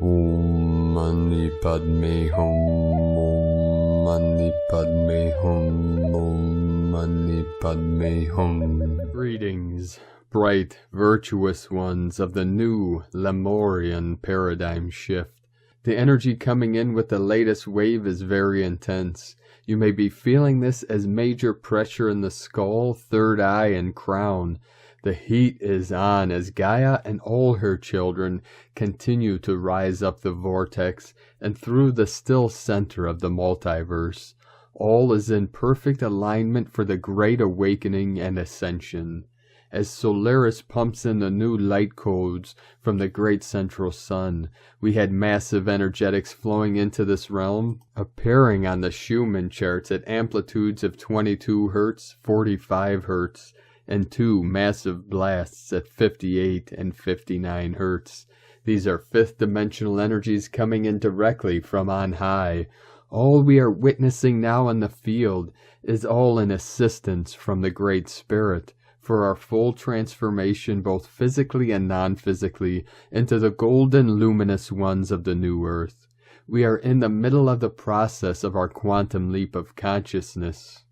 Om Mani Padme Hum, Om Mani Padme Hum, Om Mani Padme Hum. Greetings, bright, virtuous ones of the new Lemurian paradigm shift. The energy coming in with the latest wave is very intense. You may be feeling this as major pressure in the skull, third eye, and crown. The heat is on as Gaia and all her children continue to rise up the vortex and through the still center of the multiverse. All is in perfect alignment for the great awakening and ascension. As Solaris pumps in the new light codes from the great central sun, we had massive energetics flowing into this realm, appearing on the Schumann charts at amplitudes of 22 Hz, 45 Hz, and two massive blasts at 58 and 59 Hz. These are fifth dimensional energies coming in directly from on high. All we are witnessing now in the field is all in assistance from the Great Spirit for our full transformation both physically and non-physically into the golden luminous ones of the new earth. We are in the middle of the process of our quantum leap of consciousness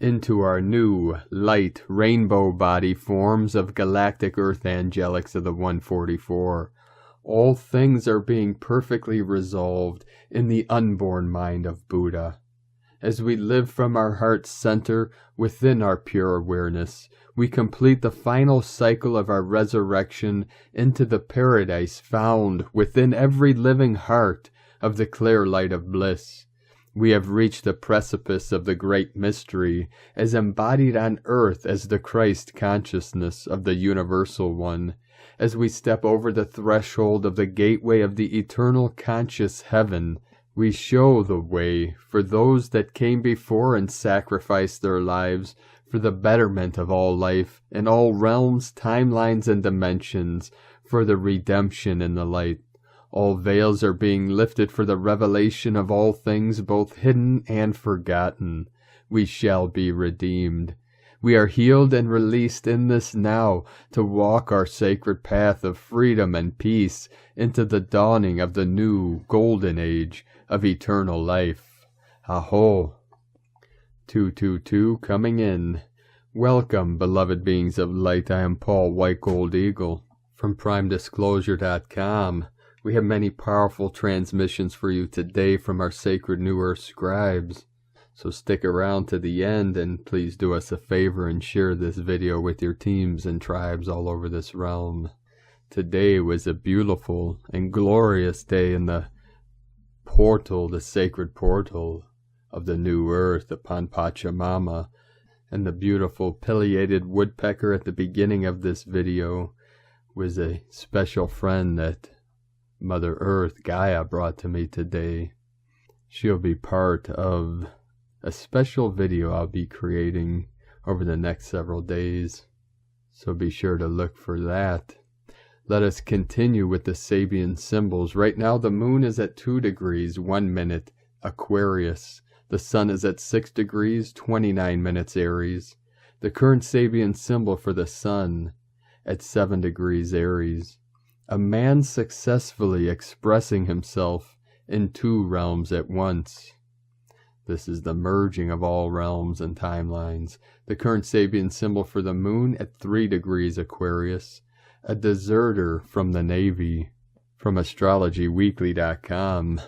into our new, light, rainbow body forms of galactic earth angelics of the 144. All things are being perfectly resolved in the unborn mind of Buddha. As we live from our heart center within our pure awareness, we complete the final cycle of our resurrection into the paradise found within every living heart of the clear light of bliss. We have reached the precipice of the great mystery, as embodied on earth as the Christ consciousness of the Universal One. As we step over the threshold of the gateway of the eternal conscious heaven, we show the way for those that came before and sacrificed their lives for the betterment of all life in all realms, timelines, and dimensions, for the redemption in the light. All veils are being lifted for the revelation of all things both hidden and forgotten. We shall be redeemed. We are healed and released in this now to walk our sacred path of freedom and peace into the dawning of the new golden age of eternal life. Aho! 222 coming in. Welcome, beloved beings of light. I am Paul White Gold Eagle from PrimeDisclosure.com. We have many powerful transmissions for you today from our sacred New Earth scribes. So stick around to the end and please do us a favor and share this video with your teams and tribes all over this realm. Today was a beautiful and glorious day in the portal, the sacred portal of the New Earth upon Pachamama, and the beautiful pileated woodpecker at the beginning of this video was a special friend that Mother Earth, Gaia, brought to me today. She'll be part of a special video I'll be creating over the next several days, so be sure to look for that. Let us continue with the Sabian symbols. Right now the moon is at 2 degrees, 1 minute, Aquarius. The sun is at 6 degrees, 29 minutes, Aries. The current Sabian symbol for the sun at 7 degrees, Aries. A man successfully expressing himself in 2 realms at once. This is the merging of all realms and timelines. The current Sabian symbol for the moon at 3 degrees, Aquarius. A deserter from the Navy. From AstrologyWeekly.com.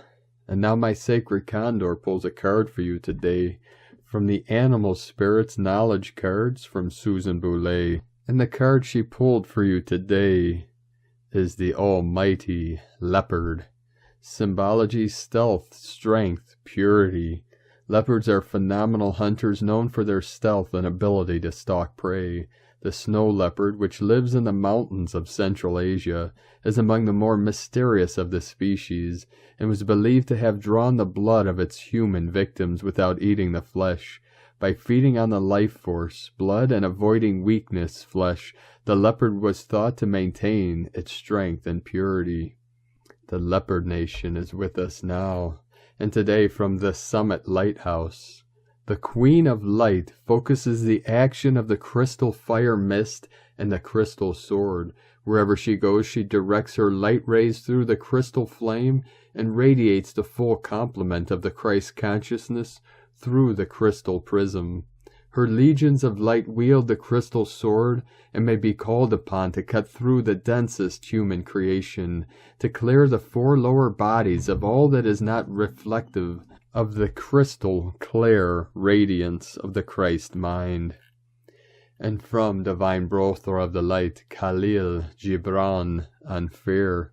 And now my sacred Condor pulls a card for you today from the Animal Spirits Knowledge cards from Susan Boulay. And the card she pulled for you today is the Almighty Leopard. Symbology, stealth, strength, purity. Leopards are phenomenal hunters known for their stealth and ability to stalk prey. The snow leopard, which lives in the mountains of Central Asia, is among the more mysterious of the species, and was believed to have drawn the blood of its human victims without eating the flesh. By feeding on the life force, blood, and avoiding weakness, flesh, the leopard was thought to maintain its strength and purity. The Leopard Nation is with us now, and today from the Summit Lighthouse. The Queen of Light focuses the action of the crystal fire mist and the crystal sword. Wherever she goes, she directs her light rays through the crystal flame and radiates the full complement of the Christ consciousness through the crystal prism. Her legions of light wield the crystal sword and may be called upon to cut through the densest human creation, to clear the four lower bodies of all that is not reflective of the crystal clear radiance of the Christ mind. And from divine Butler of the light, Khalil, Gibran, and Fear,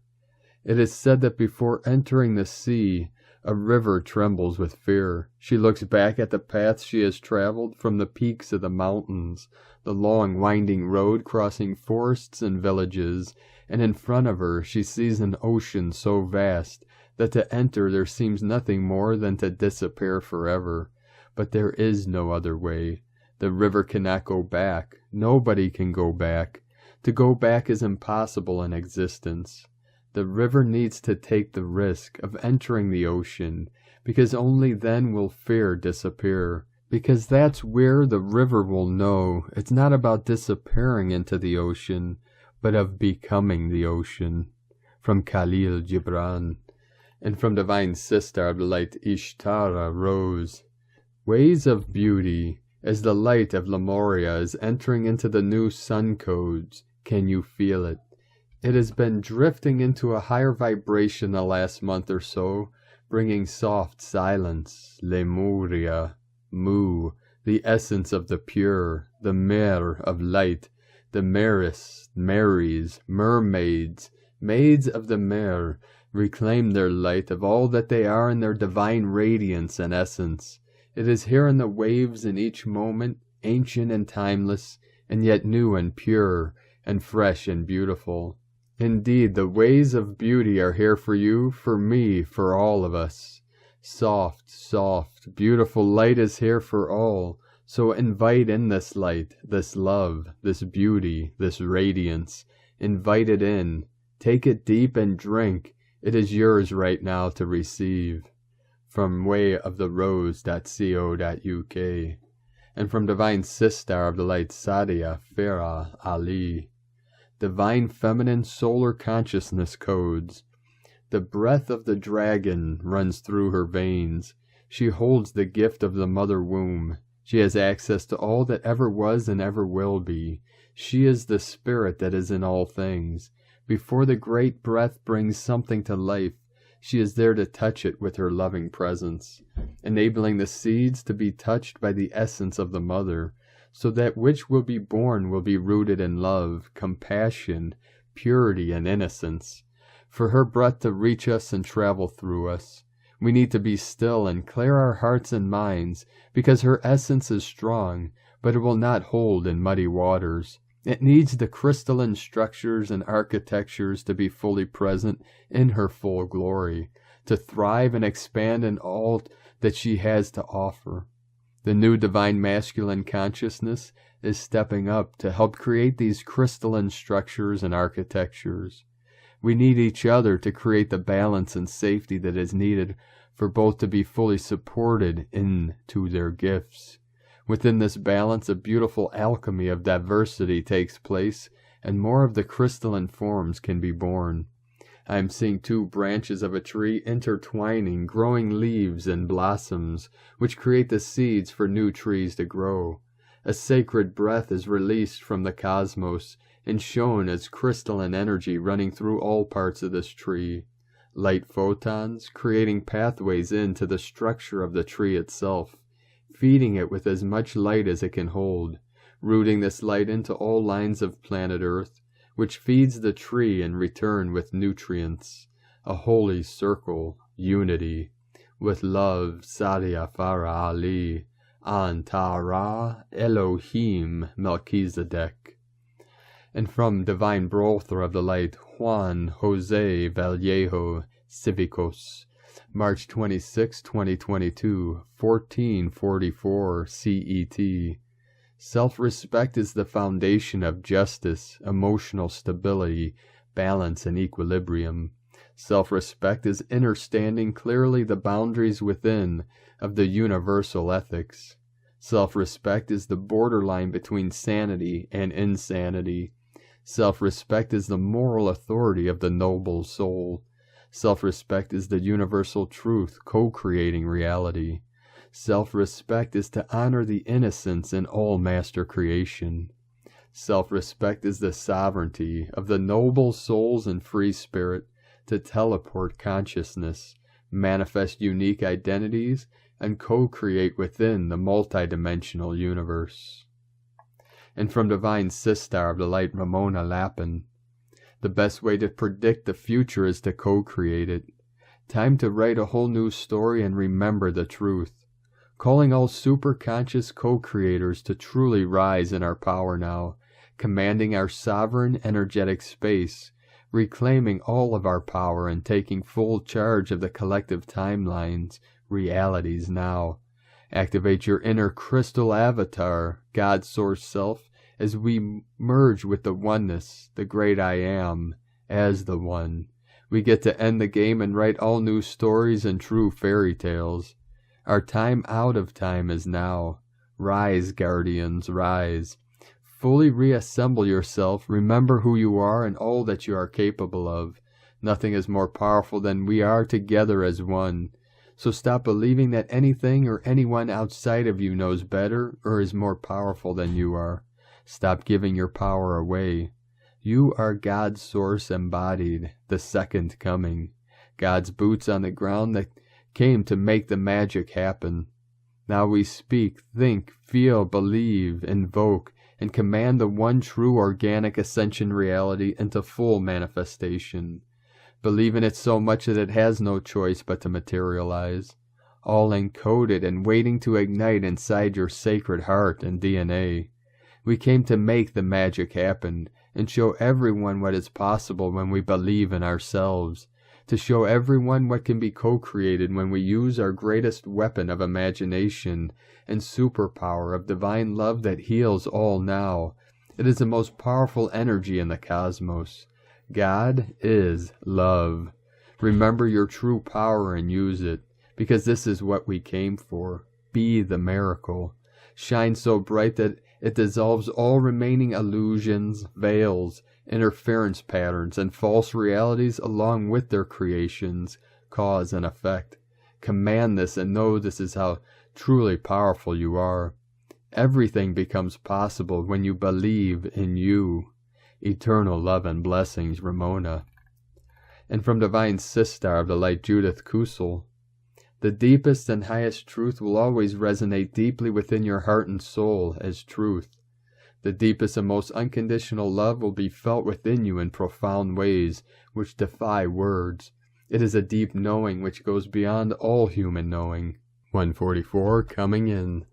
it is said that before entering the sea, a river trembles with fear. She looks back at the paths she has traveled from the peaks of the mountains, the long winding road crossing forests and villages, and in front of her she sees an ocean so vast that to enter there seems nothing more than to disappear forever. But there is no other way. The river cannot go back. Nobody can go back. To go back is impossible in existence. The river needs to take the risk of entering the ocean, because only then will fear disappear. Because that's where the river will know it's not about disappearing into the ocean, but of becoming the ocean. From Khalil Gibran. And from divine sister of the light, Ishtara rose. Ways of beauty, as the light of Lemuria is entering into the new sun codes, can you feel it? It has been drifting into a higher vibration the last month or so, bringing soft silence, Lemuria, Mu, the essence of the pure, the Mer of light, the Maris, Marys, mermaids, maids of the Mer, reclaim their light of all that they are in their divine radiance and essence. It is here in the waves in each moment, ancient and timeless, and yet new and pure, and fresh and beautiful. Indeed, the ways of beauty are here for you, for me, for all of us. Soft, soft, beautiful light is here for all. So invite in this light, this love, this beauty, this radiance. Invite it in. Take it deep and drink. It is yours right now to receive. From wayoftherose.co.uk. And from divine sister of the light, Sadia Farah Ali. Divine feminine solar consciousness codes. The breath of the dragon runs through her veins. She holds the gift of the mother womb. She has access to all that ever was and ever will be. She is the spirit that is in all things. Before the great breath brings something to life, she is there to touch it with her loving presence, enabling the seeds to be touched by the essence of the mother, so that which will be born will be rooted in love, compassion, purity, and innocence. For her breath to reach us and travel through us, we need to be still and clear our hearts and minds, because her essence is strong, but it will not hold in muddy waters. It needs the crystalline structures and architectures to be fully present in her full glory, to thrive and expand in all that she has to offer. The new divine masculine consciousness is stepping up to help create these crystalline structures and architectures. We need each other to create the balance and safety that is needed for both to be fully supported into their gifts. Within this balance, a beautiful alchemy of diversity takes place, and more of the crystalline forms can be born. I am seeing two branches of a tree intertwining, growing leaves and blossoms, which create the seeds for new trees to grow. A sacred breath is released from the cosmos and shown as crystalline energy running through all parts of this tree. Light photons, creating pathways into the structure of the tree itself, feeding it with as much light as it can hold, rooting this light into all lines of planet Earth, which feeds the tree in return with nutrients, a holy circle, unity, with love, Sadia Farah Ali, Antara Elohim Melchizedek. And from divine Butler of the light, Juan Jose Vallejo Cívicos, March 26, 2022, 1444 CET. Self-respect is the foundation of justice, emotional stability, balance, and equilibrium. Self-respect is understanding clearly the boundaries within of the universal ethics. Self-respect is the borderline between sanity and insanity, Self-respect is the moral authority of the noble soul. Self-respect is the universal truth, co-creating reality. Self-respect is to honor the innocence in all master creation. Self-respect is the sovereignty of the noble souls and free spirit to teleport consciousness, manifest unique identities, and co-create within the multidimensional universe. And from Divine Sister of the Light Ramona Lappin, the best way to predict the future is to co-create it. Time to write a whole new story and remember the truth. Calling all superconscious co-creators to truly rise in our power now, commanding our sovereign energetic space, reclaiming all of our power and taking full charge of the collective timelines, realities now. Activate your inner crystal avatar, God Source Self, as we merge with the oneness, the great I Am, as the One. We get to end the game and write all new stories and true fairy tales. Our time out of time is now. Rise, guardians, rise. Fully reassemble yourself, remember who you are and all that you are capable of. Nothing is more powerful than we are together as one. So stop believing that anything or anyone outside of you knows better or is more powerful than you are. Stop giving your power away. You are God's source embodied, the second coming. God's boots on the ground that came to make the magic happen. Now we speak, think, feel, believe, invoke, and command the one true organic ascension reality into full manifestation. Believe in it so much that it has no choice but to materialize, all encoded and waiting to ignite inside your sacred heart and DNA. We came to make the magic happen and show everyone what is possible when we believe in ourselves, to show everyone what can be co-created when we use our greatest weapon of imagination and superpower of divine love that heals all now. It is the most powerful energy in the cosmos. God is love. Remember your true power and use it, because this is what we came for. Be the miracle. Shine so bright that it dissolves all remaining illusions, veils, interference patterns, and false realities along with their creations, cause and effect. Command this and know this is how truly powerful you are. Everything becomes possible when you believe in you. Eternal love and blessings, Ramona. And from Divine Sister of the Light, Judith Kusel, the deepest and highest truth will always resonate deeply within your heart and soul as truth. The deepest and most unconditional love will be felt within you in profound ways which defy words. It is a deep knowing which goes beyond all human knowing. 144 coming in.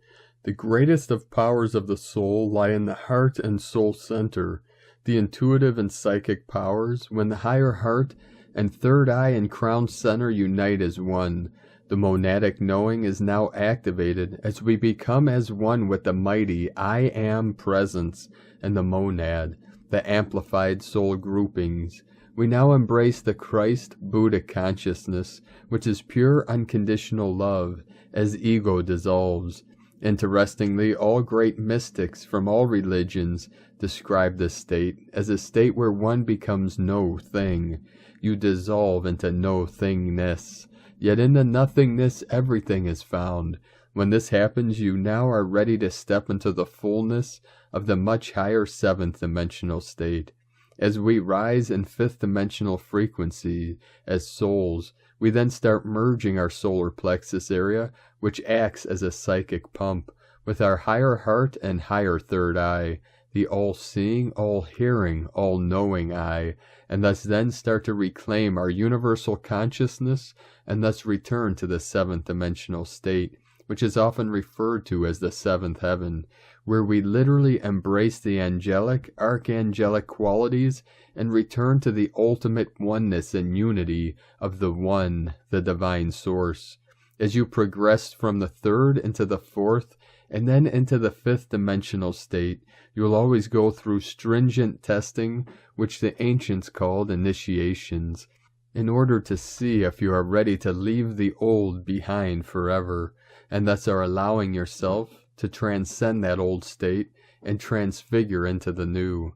The greatest of powers of the soul lie in the heart and soul center. The intuitive and psychic powers, when the higher heart and third eye and crown center unite as one, the monadic knowing is now activated as we become as one with the mighty I Am presence and the monad, the amplified soul groupings. We now embrace the Christ Buddha consciousness, which is pure unconditional love, as ego dissolves. Interestingly, all great mystics from all religions describe this state as a state where one becomes no thing. You dissolve into no thingness. Yet in the nothingness everything is found. When this happens, you now are ready to step into the fullness of the much higher seventh dimensional state. As we rise in fifth dimensional frequency as souls, we then start merging our solar plexus area, which acts as a psychic pump, with our higher heart and higher third eye, the all-seeing, all-hearing, all-knowing eye, and thus then start to reclaim our universal consciousness and thus return to the seventh dimensional state, which is often referred to as the seventh heaven, where we literally embrace the angelic, archangelic qualities and return to the ultimate oneness and unity of the One, the Divine Source. As you progress from the third into the fourth and then into the fifth dimensional state, you will always go through stringent testing, which the ancients called initiations, in order to see if you are ready to leave the old behind forever, and thus are allowing yourself to transcend that old state and transfigure into the new.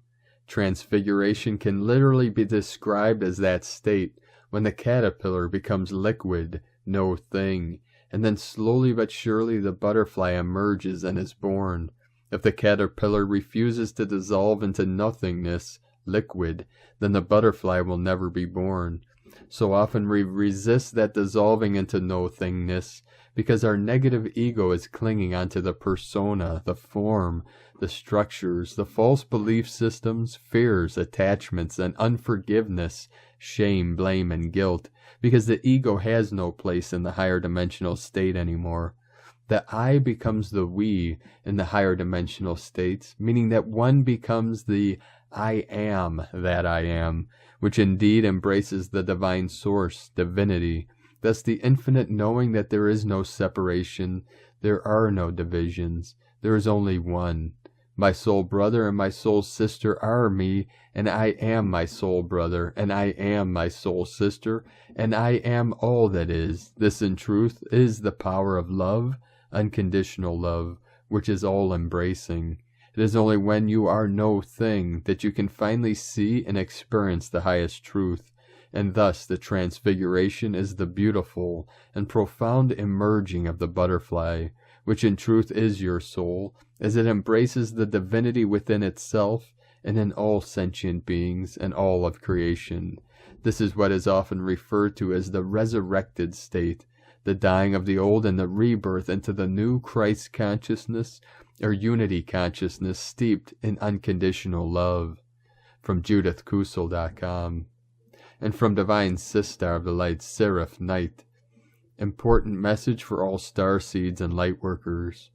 Transfiguration can literally be described as that state when the caterpillar becomes liquid, no thing, and then slowly but surely the butterfly emerges and is born. If the caterpillar refuses to dissolve into nothingness, liquid, then the butterfly will never be born. So often we resist that dissolving into no-thingness because our negative ego is clinging onto the persona, the form, the structures, the false belief systems, fears, attachments, and unforgiveness, shame, blame, and guilt, because the ego has no place in the higher dimensional state anymore. The I becomes the we in the higher dimensional states, meaning that one becomes the I am that I am, which indeed embraces the divine source, divinity, thus the infinite knowing that there is no separation, there are no divisions, there is only one. My soul brother and my soul sister are me, and I am my soul brother, and I am my soul sister, and I am all that is. This in truth is the power of love, unconditional love, which is all-embracing. It is only when you are no thing that you can finally see and experience the highest truth, and thus the transfiguration is the beautiful and profound emerging of the butterfly, which in truth is your soul, as it embraces the divinity within itself and in all sentient beings and all of creation. This is what is often referred to as the resurrected state, the dying of the old and the rebirth into the new Christ consciousness or unity consciousness steeped in unconditional love. From JudithKusel.com. And from Divine Sistar of the Light, Seraph Knight. Important message for all starseeds and lightworkers.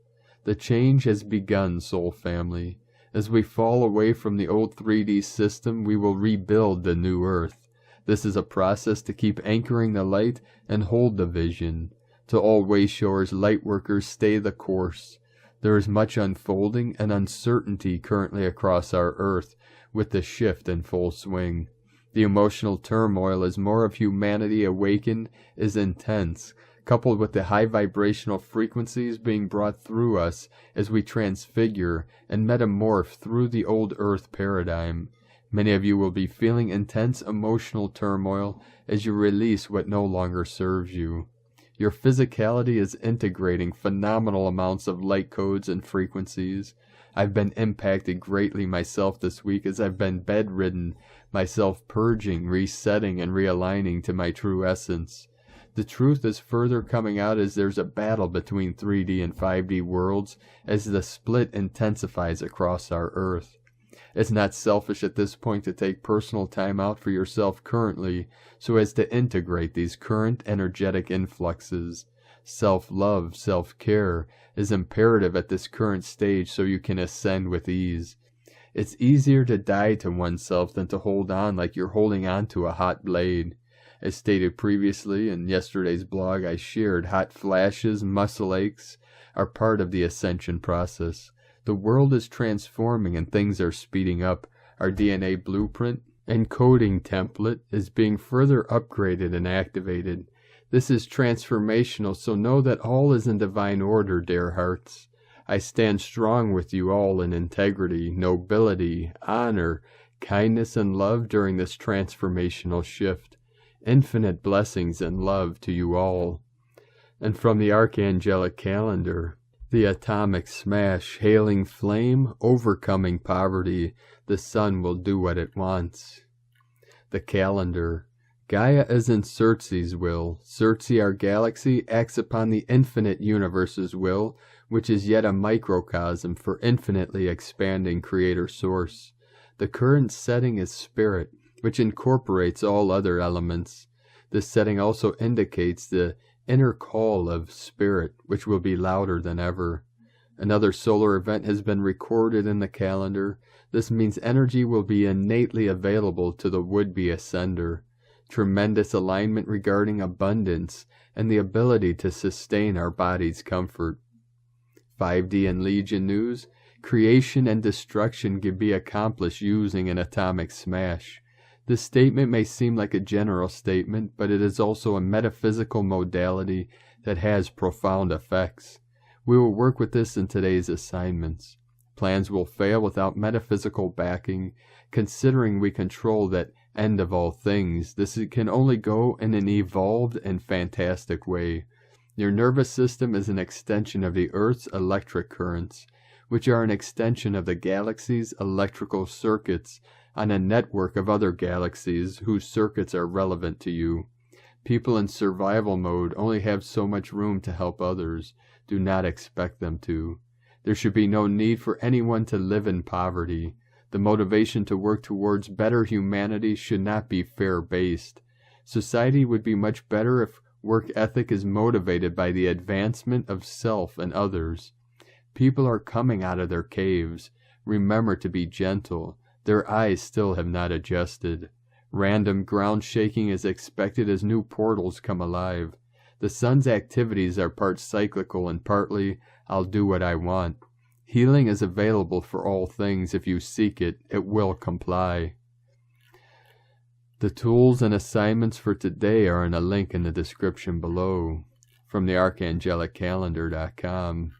The change has begun, soul family. As we fall away from the old 3D system, we will rebuild the new earth. This is a process to keep anchoring the light and hold the vision. To all wayshowers, lightworkers, stay the course. There is much unfolding and uncertainty currently across our earth, with the shift in full swing. The emotional turmoil as more of humanity awakened is intense, coupled with the high vibrational frequencies being brought through us as we transfigure and metamorph through the old earth paradigm. Many of you will be feeling intense emotional turmoil as you release what no longer serves you. Your physicality is integrating phenomenal amounts of light codes and frequencies. I've been impacted greatly myself this week as I've been bedridden, myself purging, resetting, and realigning to my true essence. The truth is further coming out as there's a battle between 3D and 5D worlds as the split intensifies across our earth. It's not selfish at this point to take personal time out for yourself currently so as to integrate these current energetic influxes. Self-love, self-care is imperative at this current stage so you can ascend with ease. It's easier to die to oneself than to hold on like you're holding on to a hot blade. As stated previously in yesterday's blog, I shared hot flashes, muscle aches are part of the ascension process. The world is transforming and things are speeding up. Our DNA blueprint and coding template is being further upgraded and activated. This is transformational, so know that all is in divine order, dear hearts. I stand strong with you all in integrity, nobility, honor, kindness, and love during this transformational shift. Infinite blessings and love to you all. And from the Archangelic Calendar, the atomic smash, hailing flame, overcoming poverty, the sun will do what it wants. The calendar. Gaia is in Circe's will. Circe, our galaxy, acts upon the infinite universe's will, which is yet a microcosm for infinitely expanding Creator Source. The current setting is spirit, which incorporates all other elements. This setting also indicates the inner call of spirit, which will be louder than ever. Another solar event has been recorded in the calendar. This means energy will be innately available to the would-be ascender. Tremendous alignment regarding abundance and the ability to sustain our body's comfort. 5D and Legion news. Creation and destruction can be accomplished using an atomic smash. This statement may seem like a general statement, but it is also a metaphysical modality that has profound effects. We will work with this in today's assignments. Plans will fail without metaphysical backing, considering we control that end of all things. This can only go in an evolved and fantastic way. Your nervous system is an extension of the Earth's electric currents, which are an extension of the galaxy's electrical circuits on a network of other galaxies whose circuits are relevant to you. People in survival mode only have so much room to help others. Do not expect them to. There should be no need for anyone to live in poverty. The motivation to work towards better humanity should not be fear-based. Society would be much better if work ethic is motivated by the advancement of self and others. People are coming out of their caves. Remember to be gentle. Their eyes still have not adjusted. Random ground shaking is expected as new portals come alive. The sun's activities are part cyclical and partly, I'll do what I want. Healing is available for all things. If you seek it, it will comply. The tools and assignments for today are in a link in the description below from the archangelicalendar.com.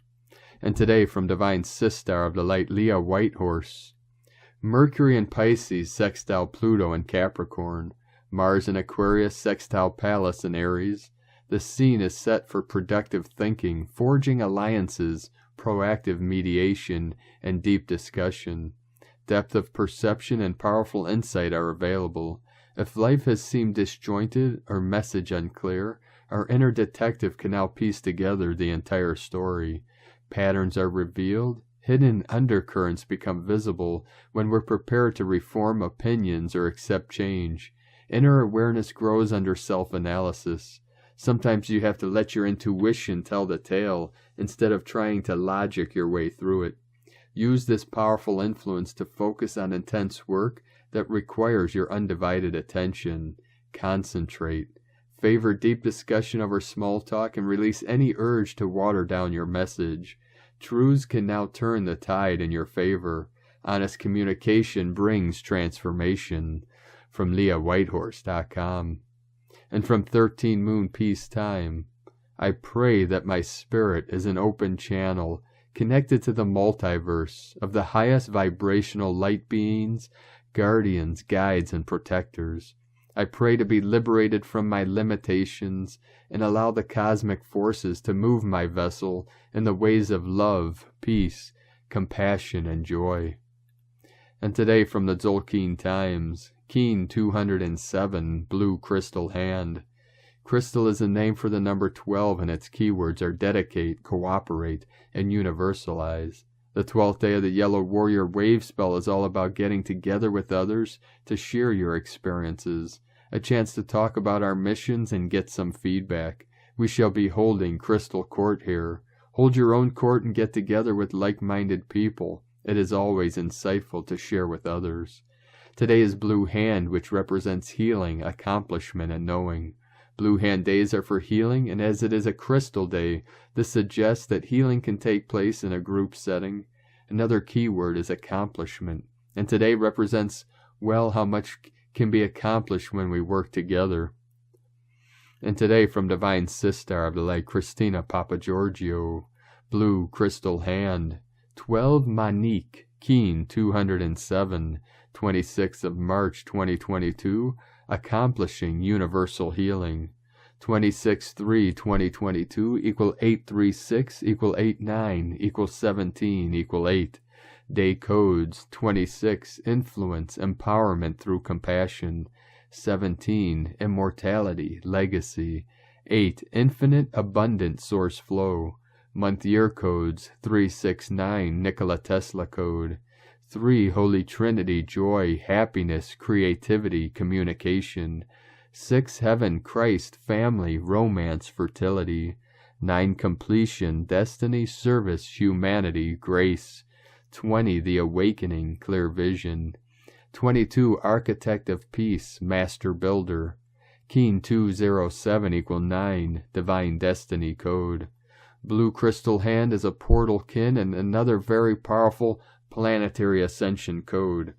And today from Divine Sistar of the Light, Leah Whitehorse. Mercury in Pisces, sextile Pluto in Capricorn. Mars in Aquarius, sextile Pallas in Aries. The scene is set for productive thinking, forging alliances, proactive mediation, and deep discussion. Depth of perception and powerful insight are available. If life has seemed disjointed or message unclear, our inner detective can now piece together the entire story. Patterns are revealed. Hidden undercurrents become visible when we're prepared to reform opinions or accept change. Inner awareness grows under self-analysis. Sometimes you have to let your intuition tell the tale instead of trying to logic your way through it. Use this powerful influence to focus on intense work that requires your undivided attention. Concentrate. Favor deep discussion over small talk and release any urge to water down your message. Truths can now turn the tide in your favor. Honest communication brings transformation. From LeahWhitehorse.com. And from 13 Moon Peace Time. I pray that my spirit is an open channel connected to the multiverse of the highest vibrational light beings, guardians, guides, and protectors. I pray to be liberated from my limitations and allow the cosmic forces to move my vessel in the ways of love, peace, compassion, and joy. And today from the Tzolk'in Times, Keen 207, Blue Crystal Hand. Crystal is a name for the number 12 and its keywords are dedicate, cooperate, and universalize. The 12th day of the Yellow Warrior Wave spell is all about getting together with others to share your experiences. A chance to talk about our missions and get some feedback. We shall be holding Crystal Court here. Hold your own court and get together with like-minded people. It is always insightful to share with others. Today is Blue Hand, which represents healing, accomplishment, and knowing. Blue Hand days are for healing, and as it is a crystal day, this suggests that healing can take place in a group setting. Another keyword is accomplishment, and today represents, well, how much can be accomplished when we work together. And today from Divine Sistar of the Light, Christina Papagiorgio, Blue Crystal Hand, 12 Manique, Keen 207, 26th of March 2022, accomplishing universal healing. 26/3/2022 equal 836 equal 89 equal 17 equal 8. Day codes 26 influence empowerment through compassion, 17 immortality legacy, 8 infinite abundant source flow. Month year codes 369 Nikola Tesla code, 3 Holy Trinity joy happiness creativity communication, 6 heaven Christ family romance fertility, 9 completion destiny service humanity grace, 20 the awakening clear vision, 22 architect of peace master builder, Keen 207 equal 9 divine destiny code. Blue Crystal Hand is a portal kin and another very powerful planetary ascension code.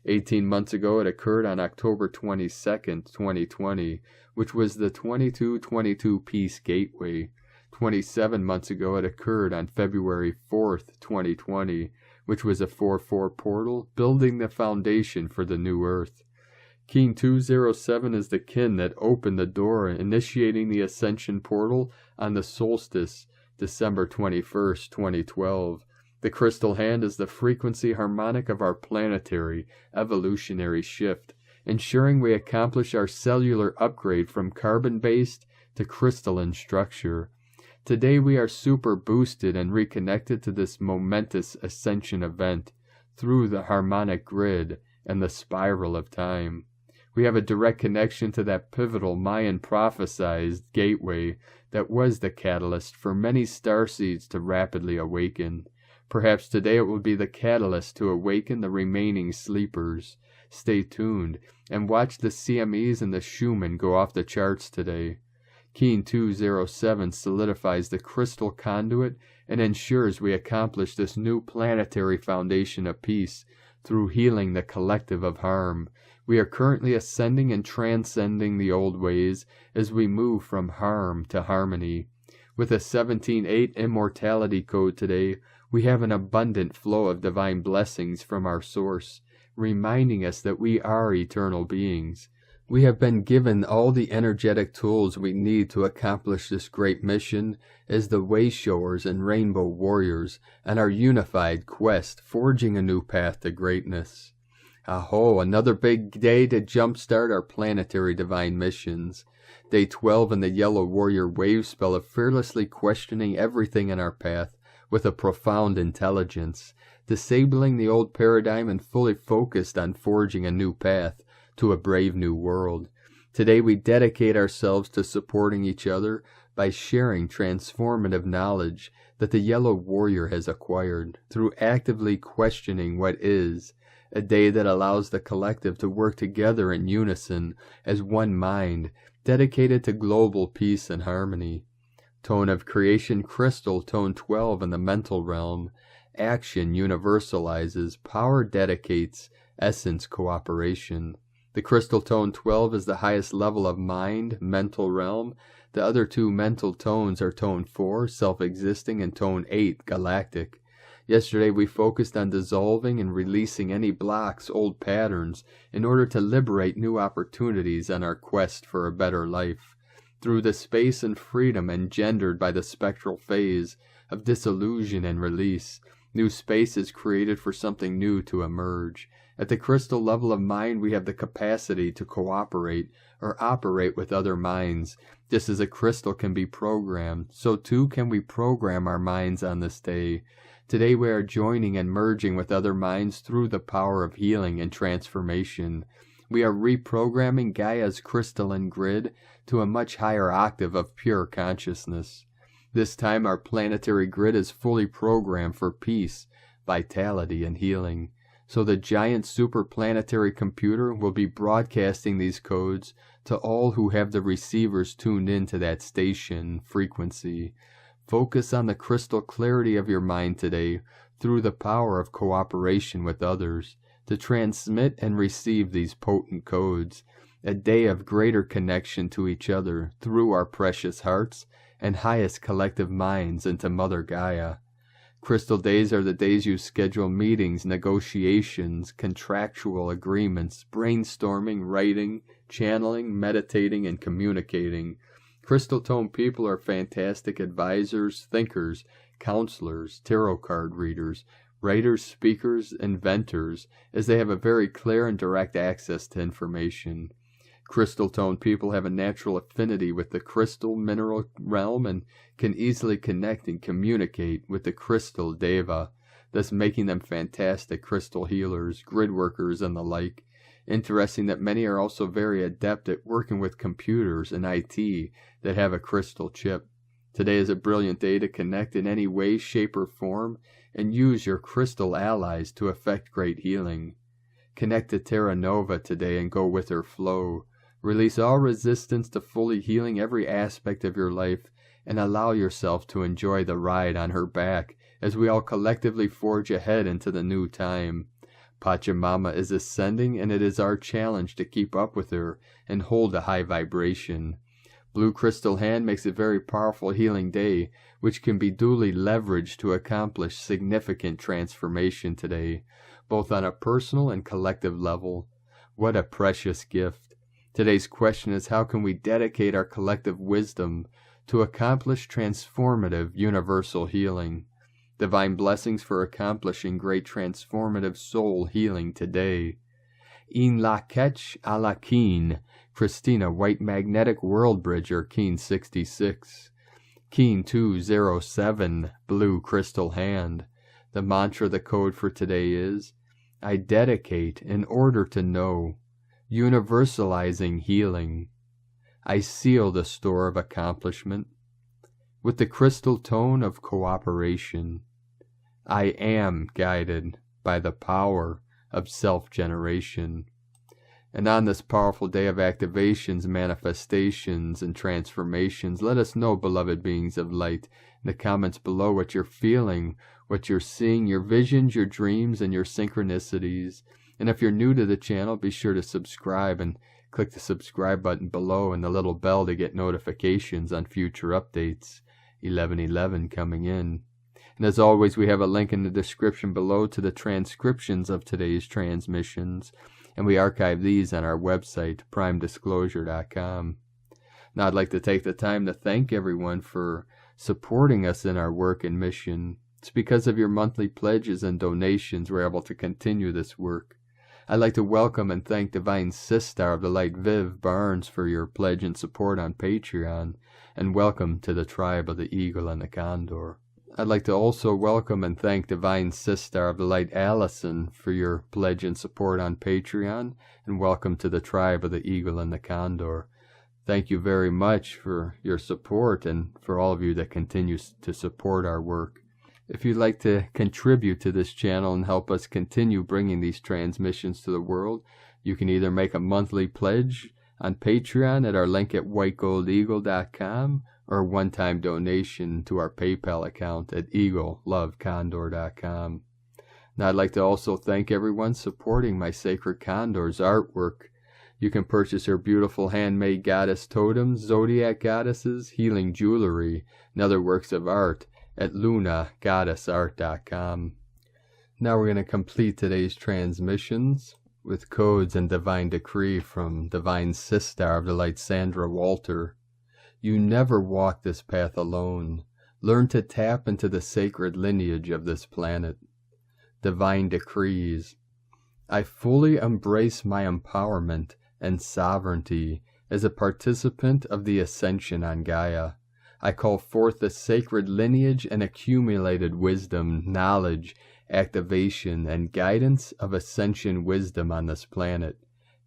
18 months ago it occurred on October 22nd, 2020, which was the 2222 Peace Gateway. 27 months ago it occurred on February 4th, 2020, which was a 4-4 portal, building the foundation for the new earth. King 207 is the kin that opened the door, initiating the Ascension portal on the solstice, December 21st, 2012. The crystal hand is the frequency harmonic of our planetary, evolutionary shift, ensuring we accomplish our cellular upgrade from carbon-based to crystalline structure. Today we are super boosted and reconnected to this momentous ascension event through the harmonic grid and the spiral of time. We have a direct connection to that pivotal Mayan prophesized gateway that was the catalyst for many starseeds to rapidly awaken. Perhaps today it will be the catalyst to awaken the remaining sleepers. Stay tuned and watch the CMEs and the Schumann go off the charts today. King 207 solidifies the crystal conduit and ensures we accomplish this new planetary foundation of peace through healing the collective of harm. We are currently ascending and transcending the old ways as we move from harm to harmony. With a 17-8 immortality code today, we have an abundant flow of divine blessings from our source, reminding us that we are eternal beings. We have been given all the energetic tools we need to accomplish this great mission as the Wayshowers and Rainbow Warriors on our unified quest, forging a new path to greatness. Aho, another big day to jumpstart our planetary divine missions. Day 12 in the Yellow Warrior wave spell of fearlessly questioning everything in our path with a profound intelligence, disabling the old paradigm and fully focused on forging a new path to a brave new world. Today we dedicate ourselves to supporting each other by sharing transformative knowledge that the Yellow Warrior has acquired through actively questioning what is, a day that allows the collective to work together in unison as one mind, dedicated to global peace and harmony. Tone of creation crystal, tone 12 in the mental realm. Action universalizes, power dedicates, essence cooperation. The crystal tone 12 is the highest level of mind, mental realm. The other two mental tones are tone 4, self-existing, and tone 8, galactic. Yesterday we focused on dissolving and releasing any blocks, old patterns, in order to liberate new opportunities on our quest for a better life. Through the space and freedom engendered by the spectral phase of disillusion and release, new space is created for something new to emerge. At the crystal level of mind, we have the capacity to cooperate or operate with other minds. Just as a crystal can be programmed, so too can we program our minds on this day. Today we are joining and merging with other minds through the power of healing and transformation. We are reprogramming Gaia's crystalline grid to a much higher octave of pure consciousness. This time our planetary grid is fully programmed for peace, vitality, and healing. So the giant superplanetary computer will be broadcasting these codes to all who have the receivers tuned into that station frequency. Focus on the crystal clarity of your mind today through the power of cooperation with others to transmit and receive these potent codes, a day of greater connection to each other through our precious hearts and highest collective minds into Mother Gaia. Crystal days are the days you schedule meetings, negotiations, contractual agreements, brainstorming, writing, channeling, meditating, and communicating. Crystal tone people are fantastic advisors, thinkers, counselors, tarot card readers, writers, speakers, inventors, as they have a very clear and direct access to information. Crystal tone people have a natural affinity with the crystal mineral realm and can easily connect and communicate with the crystal deva, thus making them fantastic crystal healers, grid workers, and the like. Interesting that many are also very adept at working with computers and IT that have a crystal chip. Today is a brilliant day to connect in any way, shape, or form and use your crystal allies to effect great healing. Connect to Terra Nova today and go with her flow. Release all resistance to fully healing every aspect of your life and allow yourself to enjoy the ride on her back as we all collectively forge ahead into the new time. Pachamama is ascending and it is our challenge to keep up with her and hold a high vibration. Blue crystal hand makes a very powerful healing day, which can be duly leveraged to accomplish significant transformation today, both on a personal and collective level. What a precious gift. Today's question is, how can we dedicate our collective wisdom to accomplish transformative universal healing? Divine blessings for accomplishing great transformative soul healing today. In la ketch a la keen, Christina, White Magnetic World Bridger, Keen 66. Keen 207, Blue Crystal Hand. The mantra, the code for today is, I dedicate in order to know, universalizing healing. I seal the store of accomplishment with the crystal tone of cooperation. I am guided by the power of self-generation. And on this powerful day of activations, manifestations, and transformations, let us know, beloved beings of light, in the comments below what you're feeling, what you're seeing, your visions, your dreams, and your synchronicities. And if you're new to the channel, be sure to subscribe and click the subscribe button below and the little bell to get notifications on future updates. 11/11 coming in. And as always, we have a link in the description below to the transcriptions of today's transmissions, and we archive these on our website, primedisclosure.com. Now, I'd like to take the time to thank everyone for supporting us in our work and mission. It's because of your monthly pledges and donations we're able to continue this work. I'd like to welcome and thank Divine Sister of the Light Viv Barnes for your pledge and support on Patreon, and welcome to the tribe of the Eagle and the Condor. I'd like to also welcome and thank Divine Sister of the Light Alyson for your pledge and support on Patreon, and welcome to the tribe of the Eagle and the Condor. Thank you very much for your support and for all of you that continue to support our work. If you'd like to contribute to this channel and help us continue bringing these transmissions to the world, you can either make a monthly pledge on Patreon at our link at whitegoldeagle.com, or a one-time donation to our PayPal account at eaglelovecondor.com. Now, I'd like to also thank everyone supporting my Sacred Condor's artwork. You can purchase her beautiful handmade goddess totems, zodiac goddesses, healing jewelry, and other works of art at lunagoddessart.com. Now we're going to complete today's transmissions with codes and divine decree from Divine Sister of the Light Sandra Walter. You never walk this path alone. Learn to tap into the sacred lineage of this planet. Divine decrees. I fully embrace my empowerment and sovereignty as a participant of the Ascension on Gaia. I call forth the sacred lineage and accumulated wisdom, knowledge, activation, and guidance of Ascension wisdom on this planet.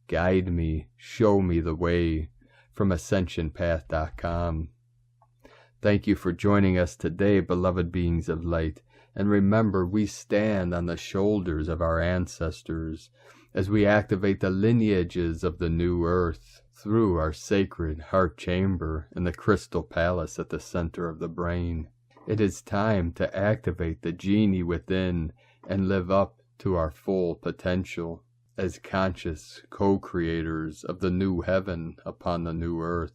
Guide me, show me the way. From ascensionpath.com. Thank you for joining us today, beloved beings of light, and remember, we stand on the shoulders of our ancestors as we activate the lineages of the new earth through our sacred heart chamber in the crystal palace at the center of the brain. It is time to activate the genie within and live up to our full potential as conscious co-creators of the new heaven upon the new earth.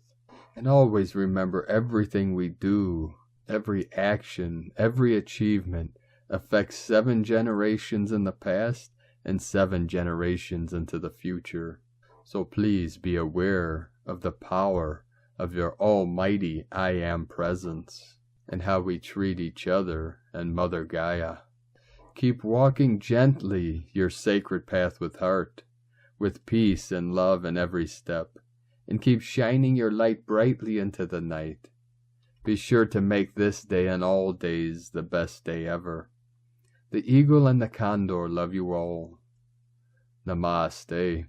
And always remember, everything we do, every action, every achievement affects 7 generations in the past and 7 generations into the future. So please be aware of the power of your almighty I Am presence and how we treat each other and Mother Gaia. Keep walking gently your sacred path with heart, with peace and love in every step, and keep shining your light brightly into the night. Be sure to make this day and all days the best day ever. The Eagle and the Condor love you all. Namaste.